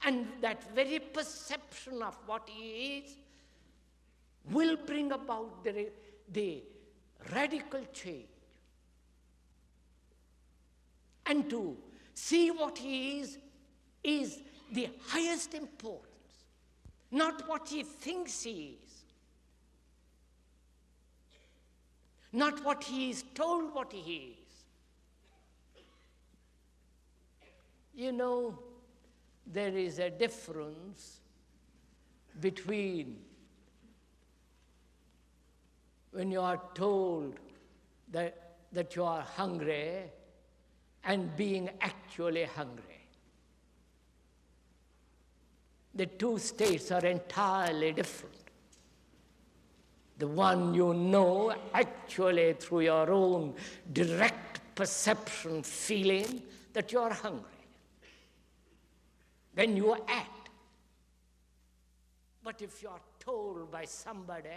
And that very perception of what he is will bring about the radical change. And to see what he is the highest importance, not what he thinks he is, not what he is told what he is. You know, there is a difference between when you are told that you are hungry and being actually hungry. The two states are entirely different. The one you know actually through your own direct perception, feeling that you are hungry. Then you act. But if you are told by somebody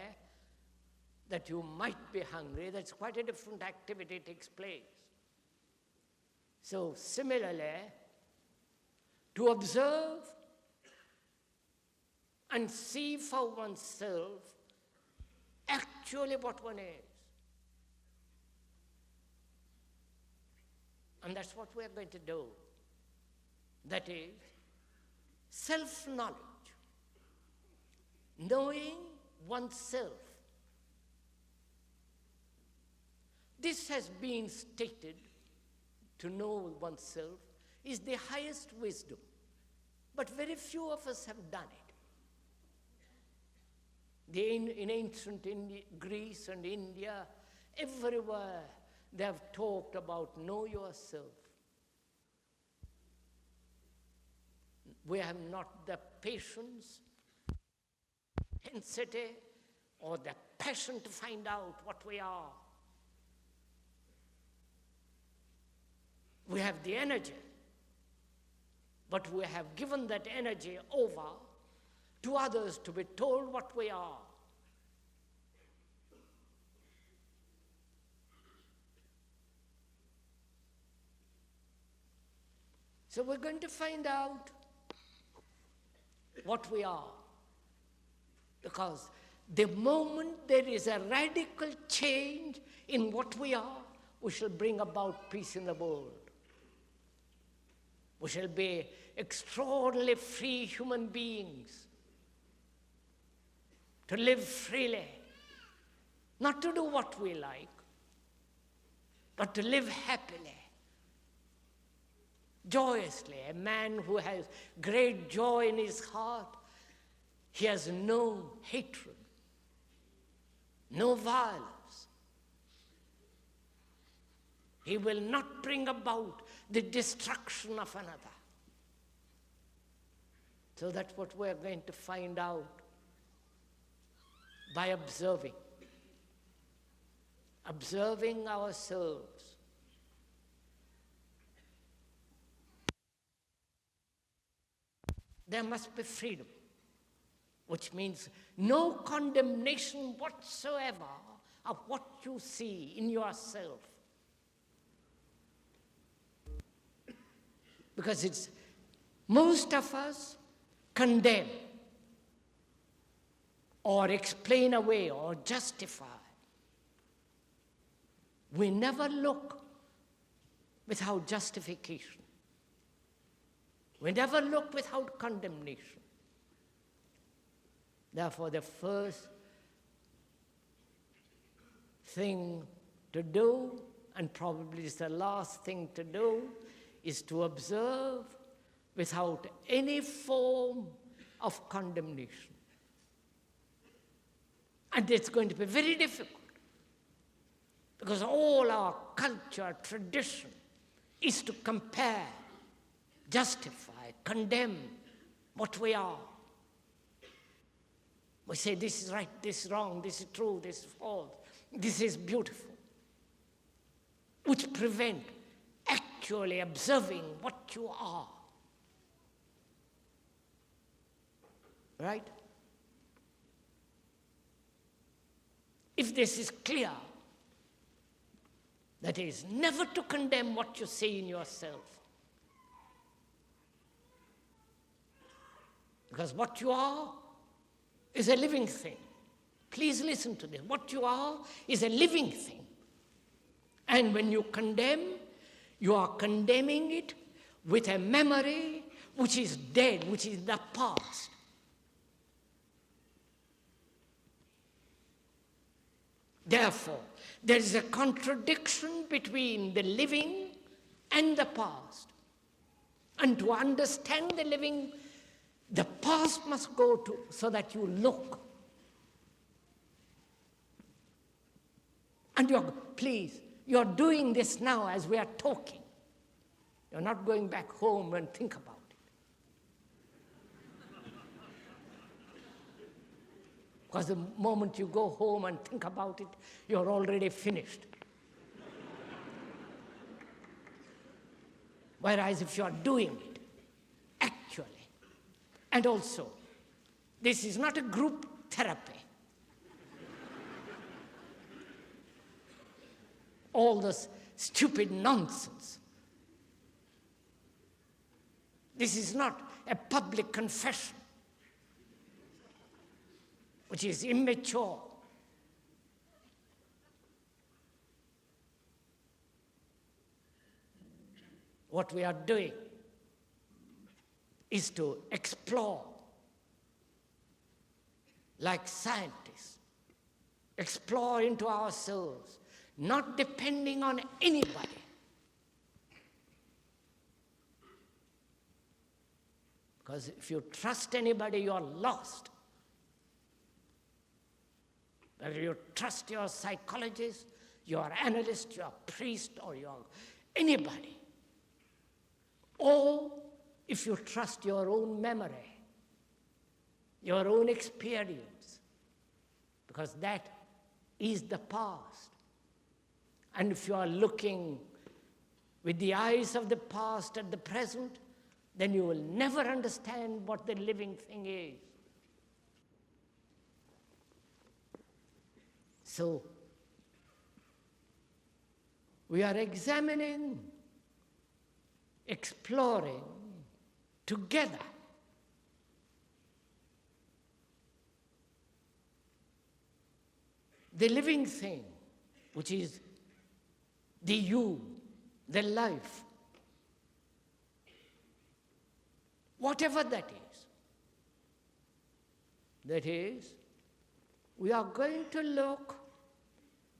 that you might be hungry, that's quite a different activity takes place. So similarly, to observe and see for oneself actually what one is. And that's what we're going to do. That is self-knowledge, knowing oneself. This has been stated, to know oneself is the highest wisdom, but very few of us have done it. In ancient Greece and India, everywhere they have talked about know yourself. We have not the patience, intensity, or the passion to find out what we are. We have the energy, but we have given that energy over to others to be told what we are. So we're going to find out what we are. Because the moment there is a radical change in what we are, we shall bring about peace in the world. We shall be extraordinarily free human beings, to live freely, not to do what we like, but to live happily, joyously. A man who has great joy in his heart, he has no hatred, no violence. He will not bring about the destruction of another. So that's what we're going to find out by observing ourselves. There must be freedom, which means no condemnation whatsoever of what you see in yourself. Because most of us condemn or explain away or justify. We never look without justification. We never look without condemnation. Therefore, the first thing to do, and probably is the last thing to do, is to observe without any form of condemnation. And it's going to be very difficult, because all our culture, tradition, is to compare, justify, condemn what we are. We say this is right, this is wrong, this is true, this is false, this is beautiful, which prevent actually observing what you are. Right? If this is clear, that is, never to condemn what you see in yourself. Because what you are is a living thing. Please listen to this. What you are is a living thing. And when you condemn, you are condemning it with a memory which is dead, which is the past. Therefore, there is a contradiction between the living and the past. And to understand the living, the past must go to so that you look. And you're doing this now as we are talking. You're not going back home and think about it. Because the moment you go home and think about it, you're already finished. Whereas if you're doing it, actually, and also, this is not a group therapy. All this stupid nonsense. This is not a public confession, which is immature. What we are doing is to explore, like scientists, explore into ourselves, not depending on anybody. Because if you trust anybody, you're lost. Whether you trust your psychologist, your analyst, your priest, or your anybody. Or if you trust your own memory, your own experience, because that is the past. And if you are looking with the eyes of the past at the present, then you will never understand what the living thing is. So, we are examining, exploring together the living thing, which is the you, the life, whatever that is. That is, we are going to look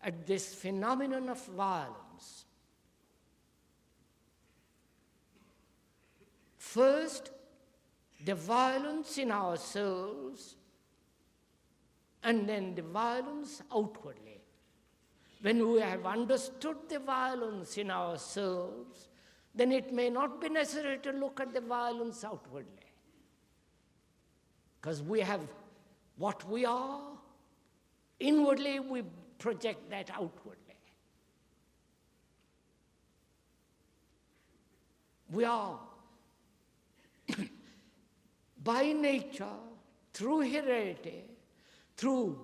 at this phenomenon of violence. First, the violence in ourselves, and then the violence outwardly. When we have understood the violence in ourselves, then it may not be necessary to look at the violence outwardly. Because we have what we are, inwardly we project that outwardly. We are, by nature, through heredity, through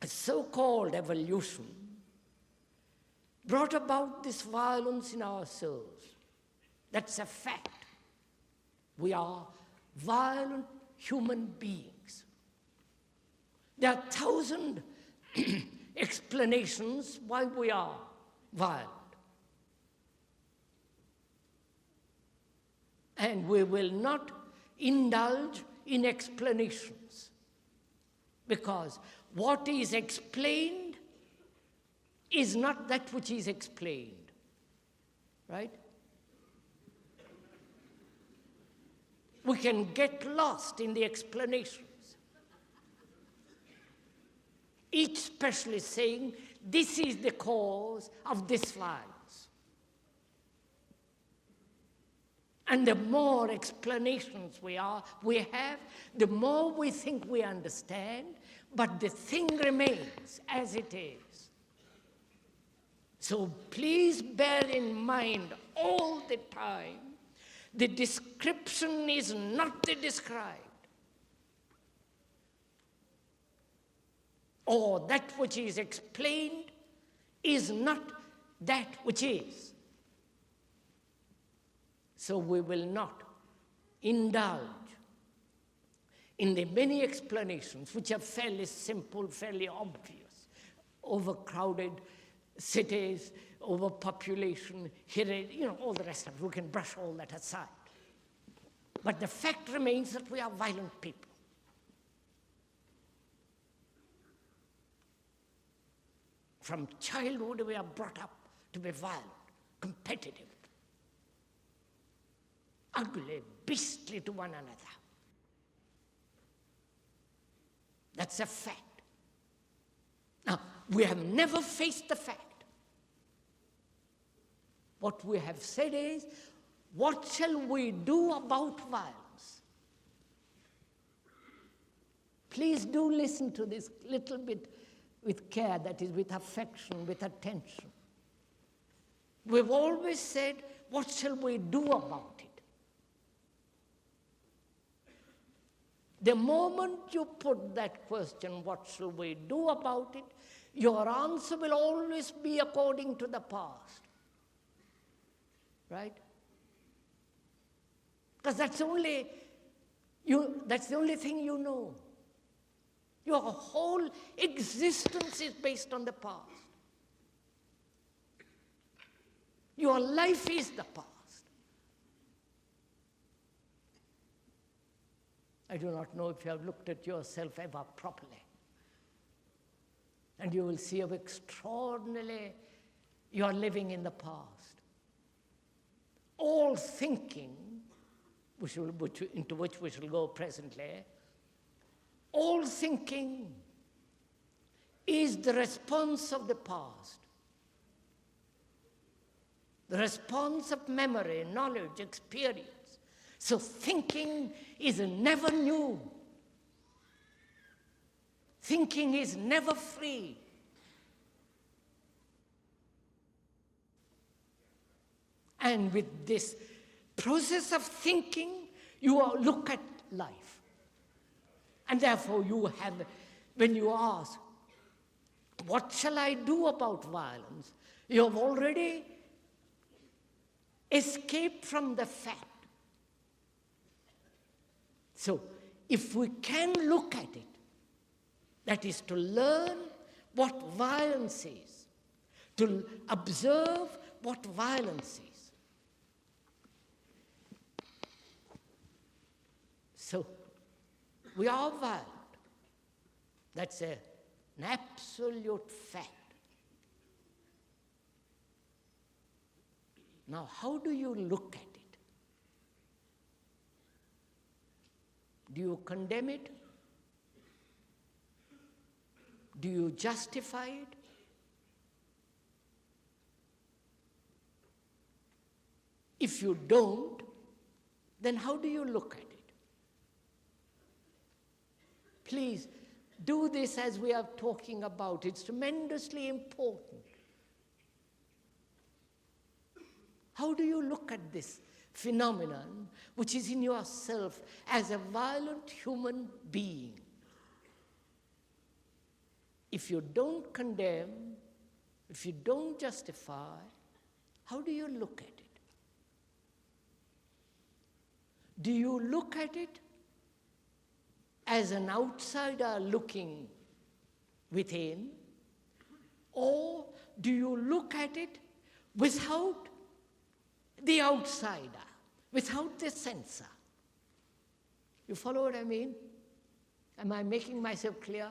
a so-called evolution, brought about this violence in ourselves. That's a fact. We are violent human beings. There are 1,000 explanations why we are violent. And we will not indulge in explanations, because what is explained is not that which is explained, right? We can get lost in the explanations. Each specialist saying, this is the cause of this violence. And the more explanations we have, the more we think we understand, but the thing remains as it is. So please bear in mind all the time, the description is not the described. Or that which is explained is not that which is. So we will not indulge in the many explanations, which are fairly simple, fairly obvious, overcrowded cities, overpopulation, all the rest of it, we can brush all that aside. But the fact remains that we are violent people. From childhood, we are brought up to be violent, competitive, ugly, beastly to one another. That's a fact. Now, we have never faced the fact. What we have said is, what shall we do about violence? Please do listen to this little bit with care, that is, with affection, with attention. We've always said, what shall we do about it? The moment you put that question, what shall we do about it, your answer will always be according to the past. Right? Because that's the only thing you know. Your whole existence is based on the past. Your life is the past. I do not know if you have looked at yourself ever properly. And you will see how extraordinarily you are living in the past. All thinking, into which we shall go presently, all thinking is the response of the past. The response of memory, knowledge, experience. So thinking is never new. Thinking is never free. And with this process of thinking, you look at life. And therefore you have, when you ask, what shall I do about violence? You have already escaped from the fact. So, if we can look at it, that is to learn what violence is, to observe what violence is. So, we are violent. That's an absolute fact. Now, how do you look at it? Do you condemn it? Do you justify it? If you don't, then how do you look at it? Please do this as we are talking about. It's tremendously important. How do you look at this phenomenon which is in yourself as a violent human being? If you don't condemn, if you don't justify, how do you look at it? Do you look at it as an outsider looking within, or do you look at it without the outsider, without the censor? You follow what I mean? Am I making myself clear?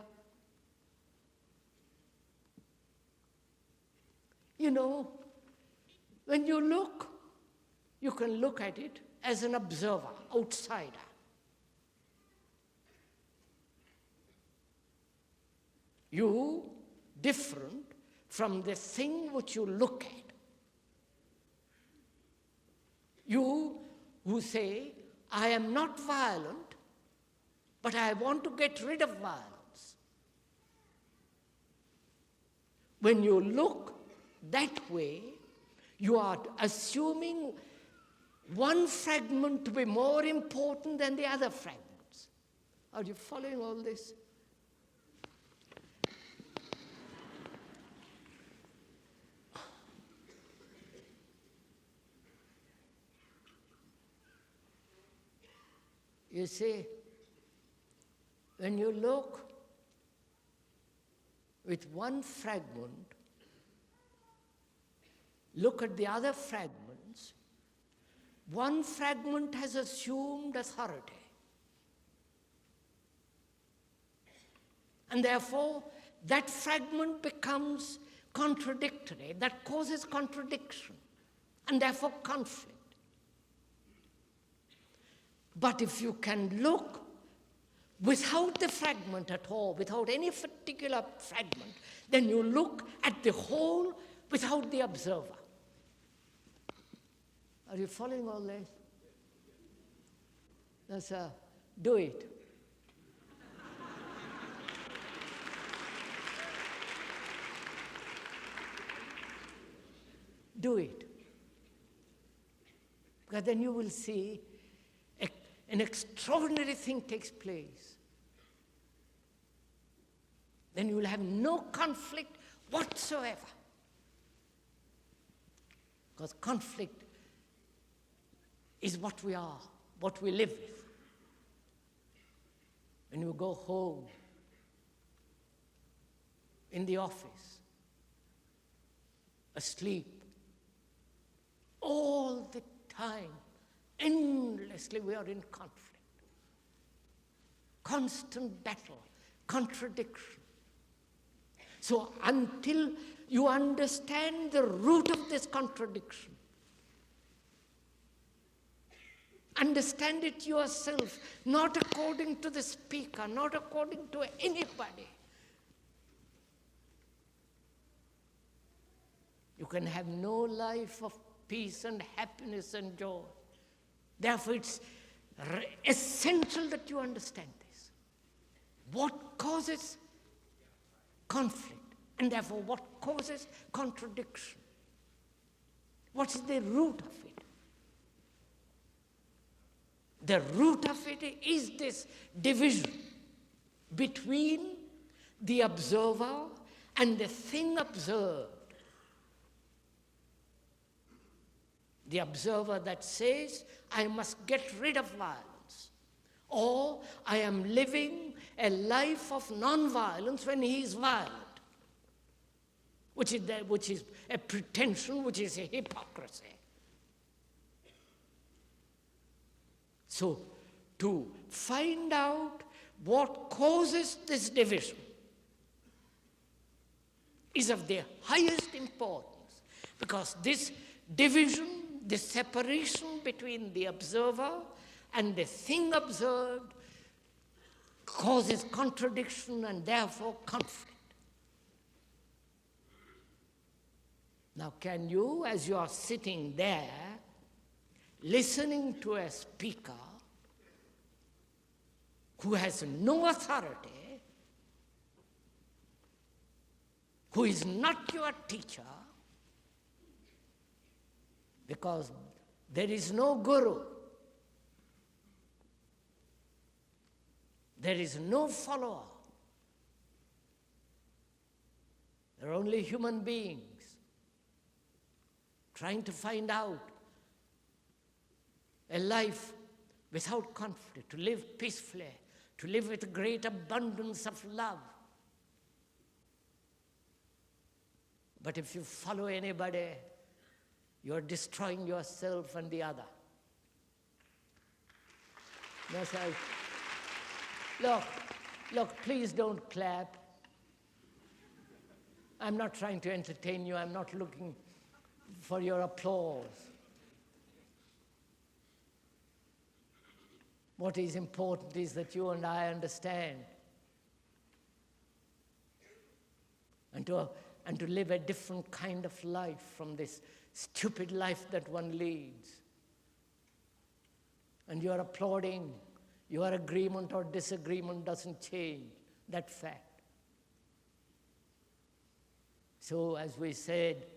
You know, when you look, you can look at it as an observer, outsider. You different from the thing which you look at. You who say, I am not violent, but I want to get rid of violence. When you look that way, you are assuming one fragment to be more important than the other fragments. Are you following all this? You see, When you look with one fragment, look at the other fragments, one fragment has assumed authority. And therefore, that fragment becomes contradictory. That causes contradiction and therefore conflict. But if you can look without the fragment at all, without any particular fragment, then you look at the whole without the observer. Are you following all this? Yes, do it. Do it. Because then you will see an extraordinary thing takes place. Then you will have no conflict whatsoever. Because conflict is what we are, what we live with. When you go home, in the office, asleep, all the time, endlessly we are in conflict. Constant battle, contradiction. So until you understand the root of this contradiction, understand it yourself, not according to the speaker, not according to anybody. You can have no life of peace and happiness and joy. Therefore, it's essential that you understand this. What causes conflict? And therefore, what causes contradiction? What is the root of it? The root of it is this division between the observer and the thing observed. The observer that says, I must get rid of violence, or I am living a life of non-violence when he is violent, which is a pretension, which is a hypocrisy. So, to find out what causes this division is of the highest importance, because this division, the separation between the observer and the thing observed causes contradiction and therefore conflict. Now, can you, as you are sitting there, listening to a speaker who has no authority, who is not your teacher, because there is no guru, there is no follower, there are only human beings trying to find out a life without conflict, to live peacefully, to live with a great abundance of love. But if you follow anybody, you're destroying yourself and the other. Yes, look, please don't clap. I'm not trying to entertain you. I'm not looking for your applause. What is important is that you and I understand and to live a different kind of life from this stupid life that one leads. And your applauding, your agreement or disagreement doesn't change that fact. So, as we said,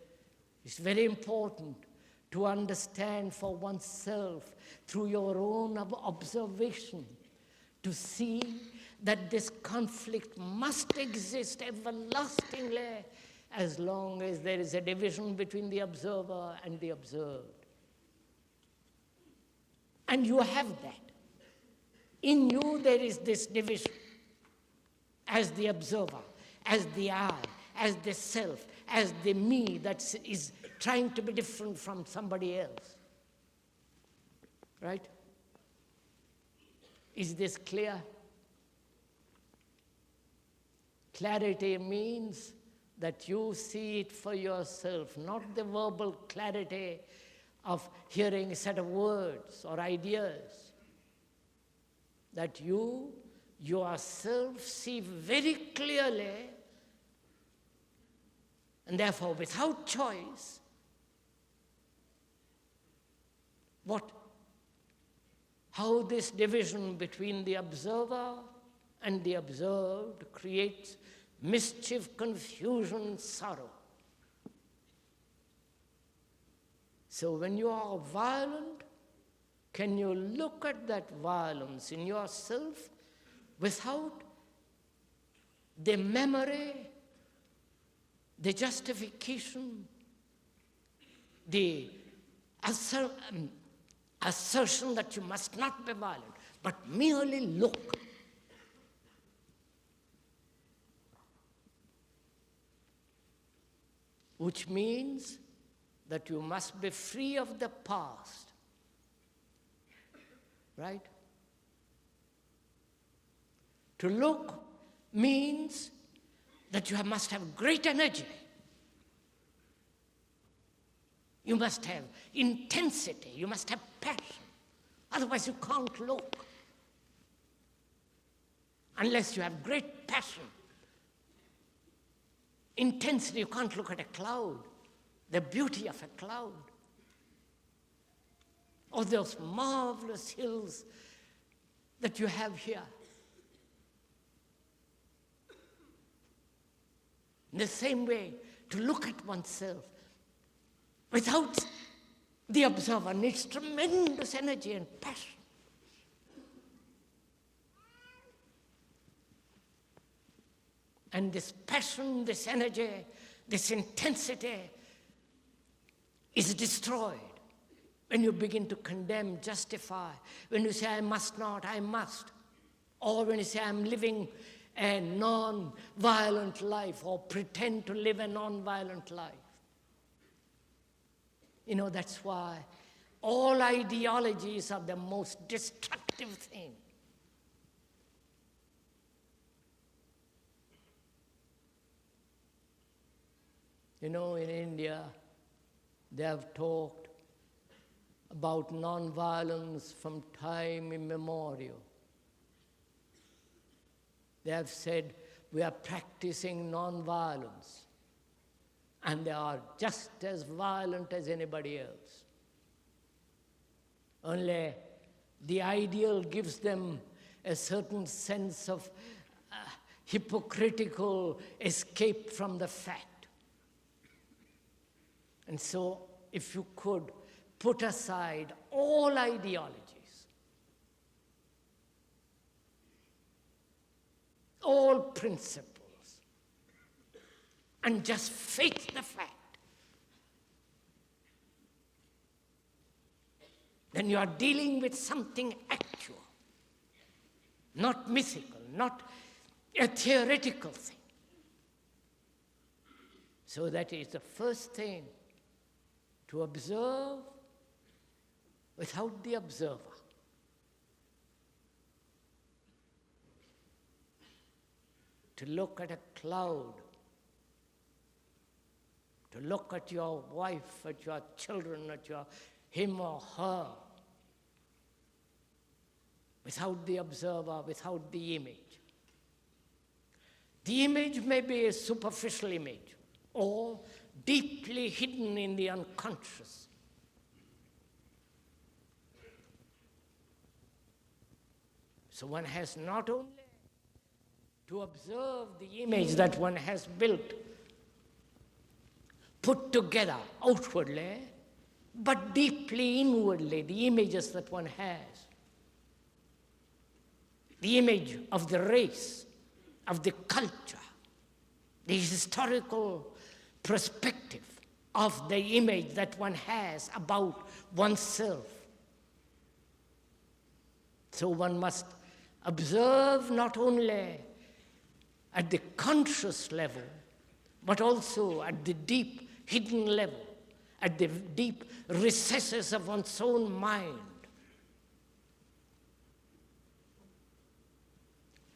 it's very important to understand for oneself through your own observation, to see that this conflict must exist everlastingly as long as there is a division between the observer and the observed. And you have that. In you there is this division. as the observer, as the I, as the self, as the me that is trying to be different from somebody else. Right? Is this clear? Clarity means that you see it for yourself, not the verbal clarity of hearing a set of words or ideas. That you yourself see very clearly, and therefore without choice, how this division between the observer and the observed creates mischief, confusion, sorrow. So when you are violent, can you look at that violence in yourself without the memory, the justification, the assertion that you must not be violent, but merely look? Which means that you must be free of the past. Right? To look means that you must have great energy. You must have intensity. You must have passion. Otherwise you can't look. Unless you have great passion, intensity, you can't look at a cloud, the beauty of a cloud, or those marvelous hills that you have here. In the same way, to look at oneself without the observer needs tremendous energy and passion. And this passion, this energy, this intensity is destroyed when you begin to condemn, justify, when you say, I must not, I must, or when you say, I'm living a non-violent life, or pretend to live a non-violent life. You know, that's why all ideologies are the most destructive thing. You know, in India, they have talked about non-violence from time immemorial. They have said, we are practicing non-violence, and they are just as violent as anybody else. Only the ideal gives them a certain sense of hypocritical escape from the fact. And so, if you could put aside all ideologies, all principles, and just face the fact, then you are dealing with something actual, not mythical, not a theoretical thing. So that is the first thing, to observe without the observer. To look at a cloud, to look at your wife, at your children, at him or her, without the observer, without the image. The image may be a superficial image, or deeply hidden in the unconscious. So one has not only to observe the image that one has built, put together outwardly, but deeply inwardly, the images that one has. The image of the race, of the culture, the historical perspective of the image that one has about oneself. So one must observe not only at the conscious level, but also at the deep hidden level, at the deep recesses of one's own mind.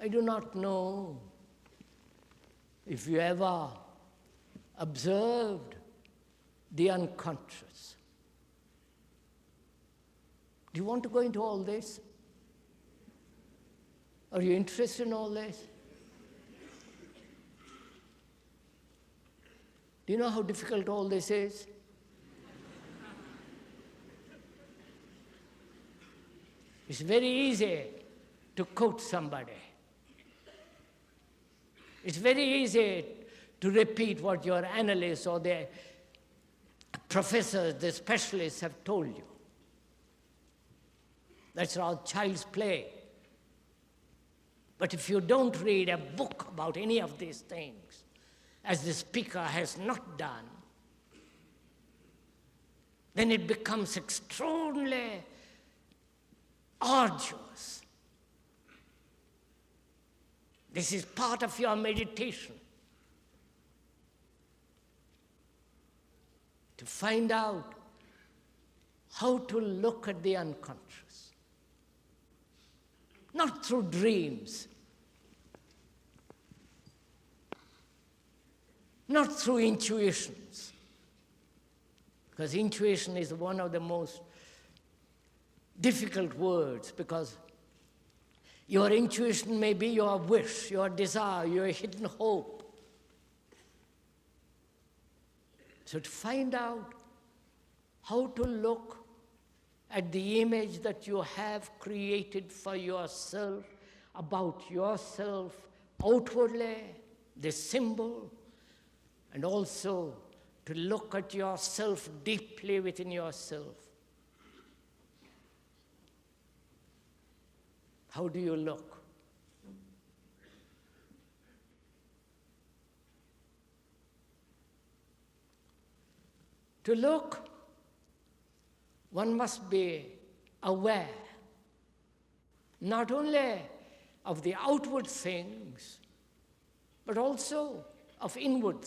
I do not know if you ever observed the unconscious. Do you want to go into all this? Are you interested in all this? Do you know how difficult all this is? It's very easy to quote somebody. It's very easy to repeat what your analysts or the professors, the specialists have told you. That's how child's play. But if you don't read a book about any of these things, as the speaker has not done, then it becomes extraordinarily arduous. This is part of your meditation. To find out how to look at the unconscious. Not through dreams, not through intuitions, because intuition is one of the most difficult words, because your intuition may be your wish, your desire, your hidden hope. So to find out how to look at the image that you have created for yourself, about yourself outwardly, the symbol, and also to look at yourself deeply within yourself. How do you look? To look, one must be aware not only of the outward things, but also of inward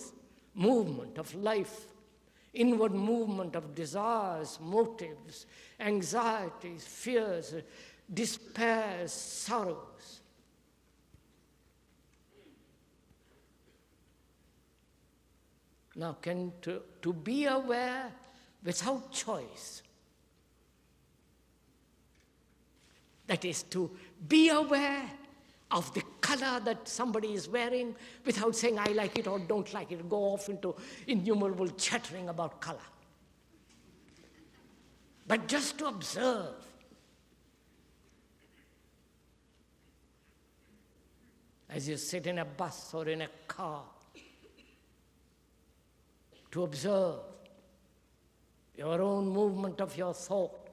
movement of life, inward movement of desires, motives, anxieties, fears, despairs, sorrows. Now, to be aware without choice, that is, to be aware of the color that somebody is wearing without saying, I like it or don't like it, go off into innumerable chattering about color. But just to observe. As you sit in a bus or in a car, to observe your own movement of your thought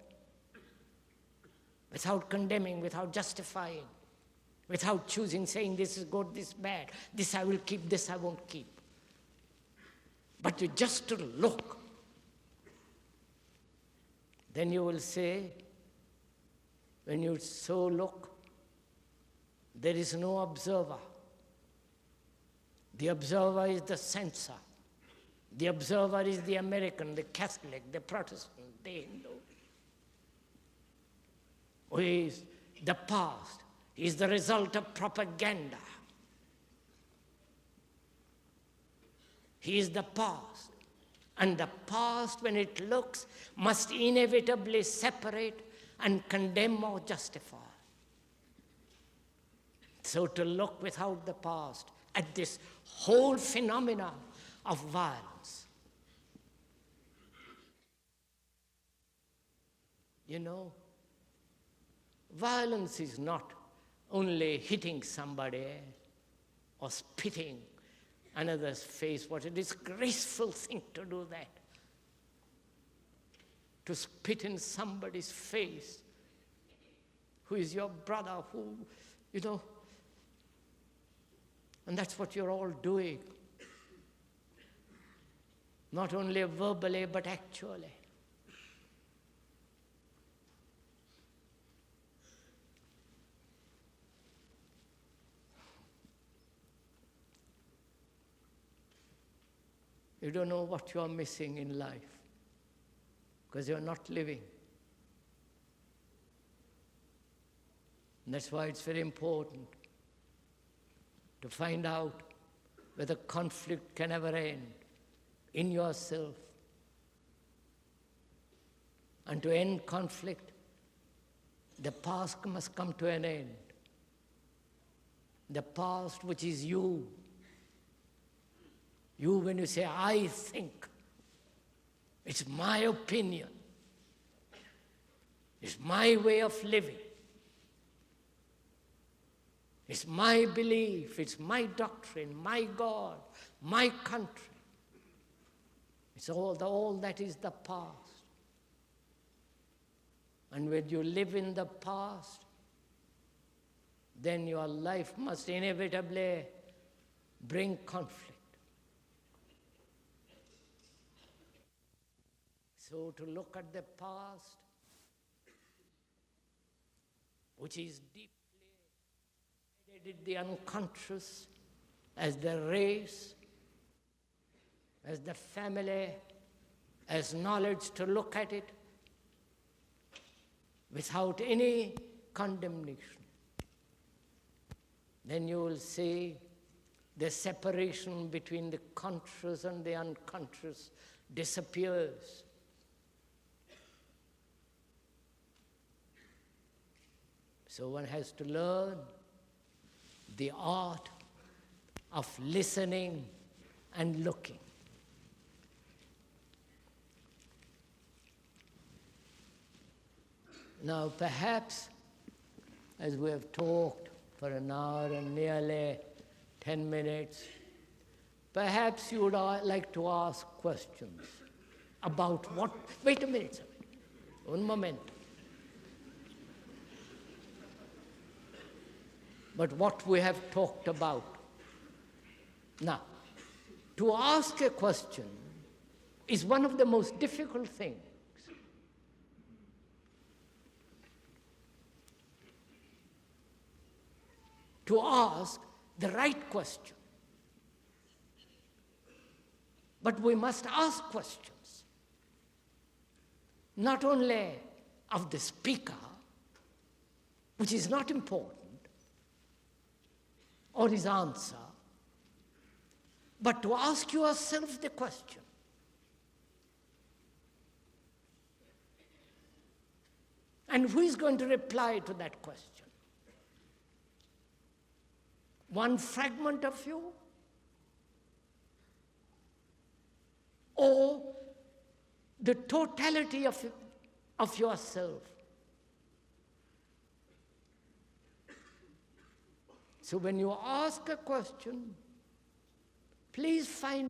without condemning, without justifying, without choosing, saying this is good, this is bad, this I will keep, this I won't keep. But you just to look. Then you will say, when you so look, there is no observer. The observer is the censor. The observer is the American, the Catholic, the Protestant, the Hindu. Who is the past, is the result of propaganda. He is the past. And the past, when it looks, must inevitably separate and condemn or justify. So to look without the past at this whole phenomenon of violence. You know, violence is not only hitting somebody or spitting another's face. What a disgraceful thing to do that. To spit in somebody's face who is your brother, who, you know, and that's what you're all doing. Not only verbally, but actually. You don't know what you are missing in life because you're not living. And that's why it's very important to find out whether conflict can ever end in yourself. And to end conflict, the past must come to an end. The past, which is you. You, when you say, I think, it's my opinion, it's my way of living, it's my belief, it's my doctrine, my God, my country. It's all that is the past. And when you live in the past, then your life must inevitably bring conflict. So to look at the past, which is deeply embedded in the unconscious, as the race, as the family, as knowledge, to look at it without any condemnation, then you will see the separation between the conscious and the unconscious disappears. So one has to learn the art of listening and looking. Now perhaps, as we have talked for an hour and nearly 10 minutes, perhaps you would like to ask questions about what... Wait a minute, sir. Un momento. But what we have talked about. Now, to ask a question is one of the most difficult things. To ask the right question. But we must ask questions, not only of the speaker, which is not important, or his answer, but to ask yourself the question. And who is going to reply to that question? One fragment of you? Or the totality of yourself? So when you ask a question, please find